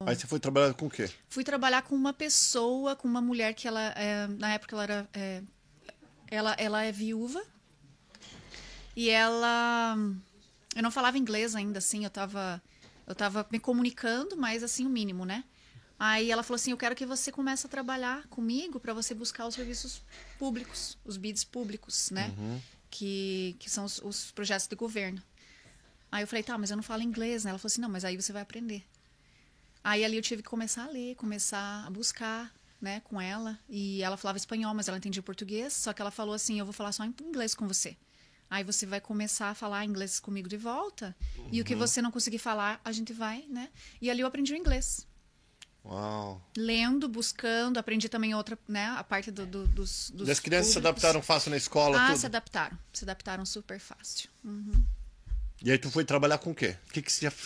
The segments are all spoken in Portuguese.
bom. Aí você foi trabalhar com o quê? Fui trabalhar com uma pessoa, com uma mulher que ela, na época ela era, ela é viúva. E ela, eu não falava inglês ainda, assim, eu tava me comunicando, mas assim, o mínimo, né? Aí ela falou assim, eu quero que você comece a trabalhar comigo para você buscar os serviços públicos, os bids públicos, né? Que são os projetos de governo. Aí eu falei, tá, mas eu não falo inglês, né? Ela falou assim, não, mas aí você vai aprender. Aí ali eu tive que começar a ler, começar a buscar, né, com ela. E ela falava espanhol, mas ela entendia português. Só que ela falou assim, eu vou falar só em inglês com você. Aí você vai começar a falar inglês comigo de volta. E o que você não conseguir falar, a gente vai, né? E ali eu aprendi o inglês. Uau. Lendo, buscando, aprendi também outra, né, a parte dos E as crianças se públicos. adaptaram fácil na escola, Ah, tudo? se adaptaram super fácil. E aí tu foi trabalhar com o quê? O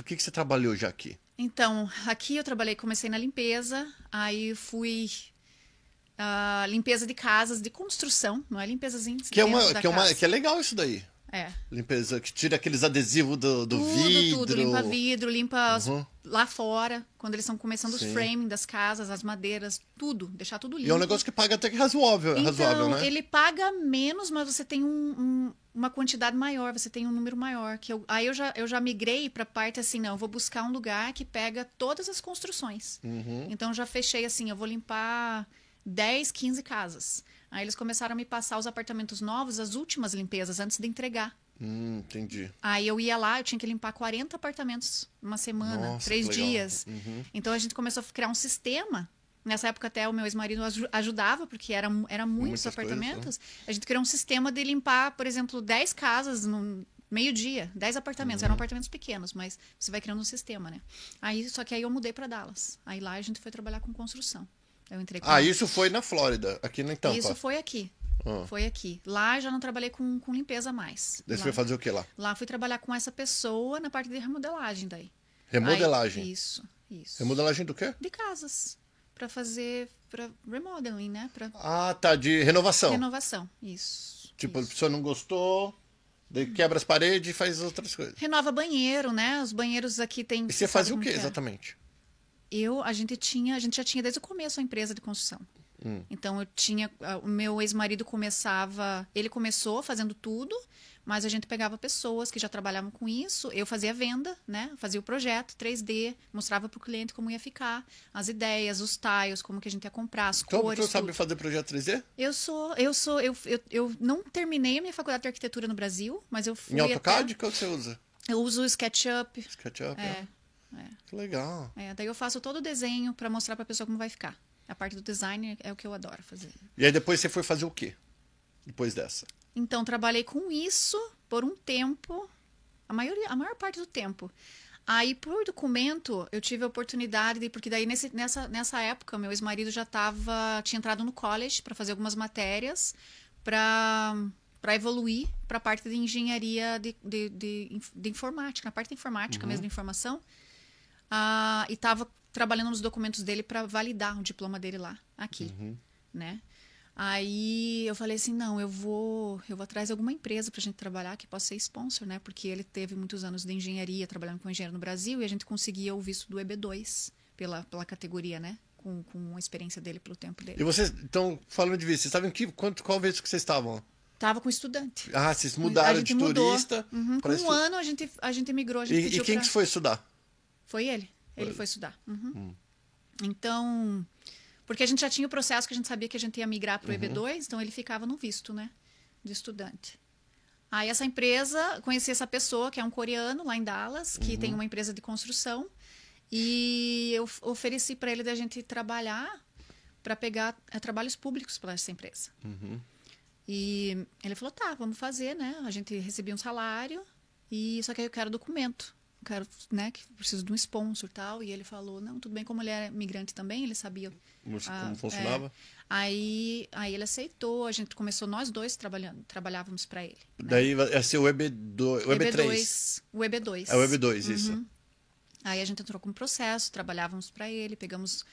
que você trabalhou já aqui? Então, aqui eu trabalhei, comecei na limpeza, aí fui limpeza de casas, de construção, não é limpazazinha Que é legal isso daí. É. Limpeza, que tira aqueles adesivos do Tudo, vidro. tudo, limpa vidro, limpa lá fora, quando eles estão começando os Sim. framing das casas, as madeiras, tudo, deixar tudo limpo. E é um negócio que paga até que razoável, Então, né? ele paga menos, mas você tem uma quantidade maior, você tem um número maior. Aí eu já migrei para a parte assim, não, eu vou buscar um lugar que pega todas as construções. Então, já fechei assim, eu vou limpar 10, 15 casas. Aí eles começaram a me passar os apartamentos novos, as últimas limpezas, antes de entregar. Entendi. Aí eu ia lá, eu tinha que limpar 40 apartamentos uma semana, Nossa, 3 que legal. dias. Então a gente começou a criar um sistema. Nessa época até o meu ex-marido ajudava, porque era muitos Muitas apartamentos. coisas, A gente criou um sistema de limpar, por exemplo, 10 casas no meio-dia, 10 apartamentos. Eram apartamentos pequenos, mas você vai criando um sistema, né? Só que aí eu mudei para Dallas. Aí lá a gente foi trabalhar com construção. Eu entrei com Isso foi na Flórida, aqui na Tampa. Isso foi aqui. Foi aqui. Lá já não trabalhei com limpeza mais. Daí você foi fazer o que lá? Lá fui trabalhar com essa pessoa na parte de remodelagem daí. Remodelagem? Isso. Remodelagem do quê? De casas. Pra fazer remodeling, né? Tá, de renovação. Renovação, isso. Tipo, a isso. pessoa não gostou, daí quebra as paredes e faz outras coisas. Renova banheiro, né? Os banheiros aqui tem... E você fazia o que exatamente? A gente já tinha desde o começo a empresa de construção. Então eu tinha, o meu ex-marido ele começou fazendo tudo, mas a gente pegava pessoas que já trabalhavam com isso, eu fazia a venda, né? Fazia o projeto 3D, mostrava para o cliente como ia ficar, as ideias, os tiles, como que a gente ia comprar, as cores. Você sabe fazer projeto 3D? Eu não terminei a minha faculdade de arquitetura no Brasil, mas eu fui em AutoCAD? Qual que você usa? Eu uso o SketchUp. SketchUp, Que legal. Daí eu faço todo o desenho para mostrar para a pessoa como vai ficar. A parte do design é o que eu adoro fazer. E aí depois você foi fazer o quê? Depois dessa? Então, trabalhei com isso por um tempo, a maior parte do tempo. Aí, por documento, eu tive a oportunidade porque daí nessa época, meu ex-marido tinha entrado no college para fazer algumas matérias para evoluir para a parte de engenharia de informática, na parte de informática mesmo, de informação. E estava trabalhando nos documentos dele para validar o diploma dele lá, aqui, né? Aí eu falei assim, não, eu vou atrás de alguma empresa pra gente trabalhar que possa ser sponsor, né? Porque ele teve muitos anos de engenharia, trabalhando com engenheiro no Brasil, e a gente conseguia o visto do EB2 pela categoria, né? Com a experiência dele, pelo tempo dele. E vocês, então, falando de visto, vocês estavam qual vez que vocês estavam? Tava com estudante. Vocês mudaram de turista. Com um ano a gente migrou. E quem que foi estudar? Foi ele. Ele foi estudar. Então, porque a gente já tinha o processo que a gente sabia que a gente ia migrar para o EB2, então ele ficava no visto, né? De estudante. Aí essa empresa, conheci essa pessoa, que é um coreano lá em Dallas, que tem uma empresa de construção, e eu ofereci para ele da gente trabalhar para pegar trabalhos públicos para essa empresa. E ele falou, tá, vamos fazer, né? A gente recebia um salário, só que aí eu quero documento. Quero, né, que preciso de um sponsor e tal. E ele falou, não, tudo bem, como ele era migrante também, ele sabia como funcionava. Aí ele aceitou, a gente começou, nós dois trabalhávamos para ele. Né? Daí ia ser o EB2, o EB3. O EB2. É o EB2, isso. Aí a gente entrou com um processo, trabalhávamos para ele, pegamos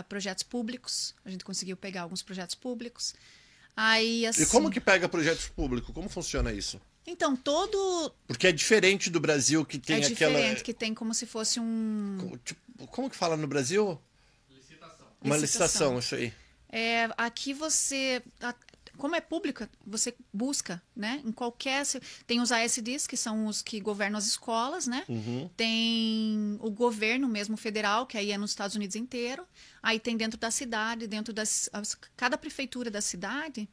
projetos públicos, a gente conseguiu pegar alguns projetos públicos. Aí, assim, E como que pega projetos públicos? Como funciona isso? Então, todo... Porque é diferente do Brasil, que tem é aquela... diferente, que tem como se fosse um... Como que fala no Brasil? Uma licitação, isso aí. Aqui você... Como é pública, você busca, né? Em qualquer... Tem os ASDs, que são os que governam as escolas, né? Tem o governo mesmo federal, que aí é nos Estados Unidos inteiro. Aí tem dentro da cidade, cada prefeitura da cidade,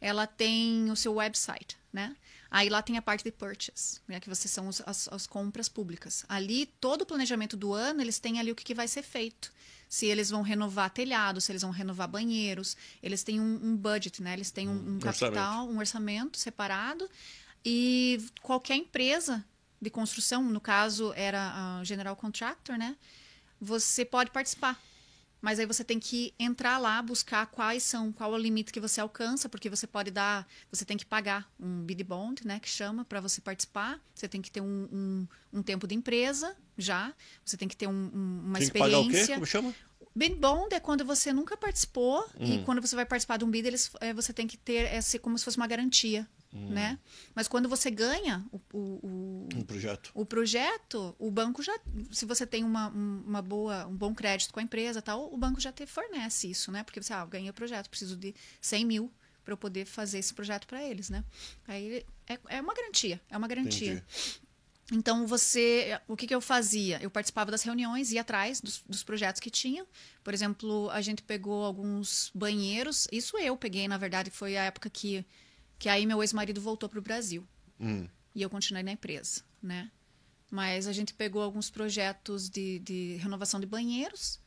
ela tem o seu website, né? Aí lá tem a parte de purchase, né? Que são as compras públicas. Ali, todo o planejamento do ano, eles têm ali o que vai ser feito. Se eles vão renovar telhado, se eles vão renovar banheiros. Eles têm um budget, né? Eles têm um capital, um orçamento separado. E qualquer empresa de construção, no caso era a General Contractor, né? Você pode participar. Mas aí você tem que entrar lá, buscar qual é o limite que você alcança, porque você tem que pagar um bid bond, né, que chama, para você participar. Você tem que ter um tempo de empresa já, você tem que ter uma experiência. Tem que pagar o quê? Como chama? Bid bond é quando você nunca participou e quando você vai participar de um bid, você tem que ter como se fosse uma garantia. Né? Mas quando você ganha o projeto, o banco já, se você tem um bom crédito com a empresa, tal, o banco já te fornece isso, né? Porque você ganhei o projeto, preciso de 100 mil para eu poder fazer esse projeto para eles, né? Aí é uma garantia, Entendi. Então, o que eu fazia? Eu participava das reuniões, ia atrás dos projetos que tinham. Por exemplo, a gente pegou alguns banheiros, isso eu peguei, na verdade, foi a época que aí meu ex-marido voltou para o Brasil. E eu continuei na empresa, né? Mas a gente pegou alguns projetos de renovação de banheiros.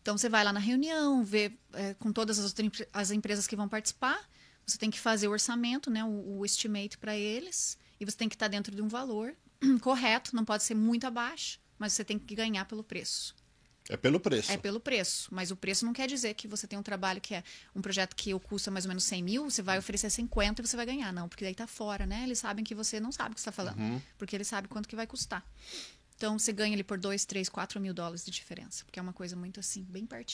Então, você vai lá na reunião, vê com todas as empresas que vão participar. Você tem que fazer o orçamento, né? O estimate para eles. E você tem que estar dentro de um valor correto. Não pode ser muito abaixo, mas você tem que ganhar pelo preço. É pelo preço. É pelo preço. Mas o preço não quer dizer que você tem um trabalho que é um projeto que custa mais ou menos 100 mil, você vai oferecer 50 e você vai ganhar. Não, porque daí tá fora, né? Eles sabem que você não sabe o que você está falando. Porque eles sabem quanto que vai custar. Então, você ganha ali por 2, 3, 4 mil dólares de diferença. Porque é uma coisa muito assim, bem pertinho.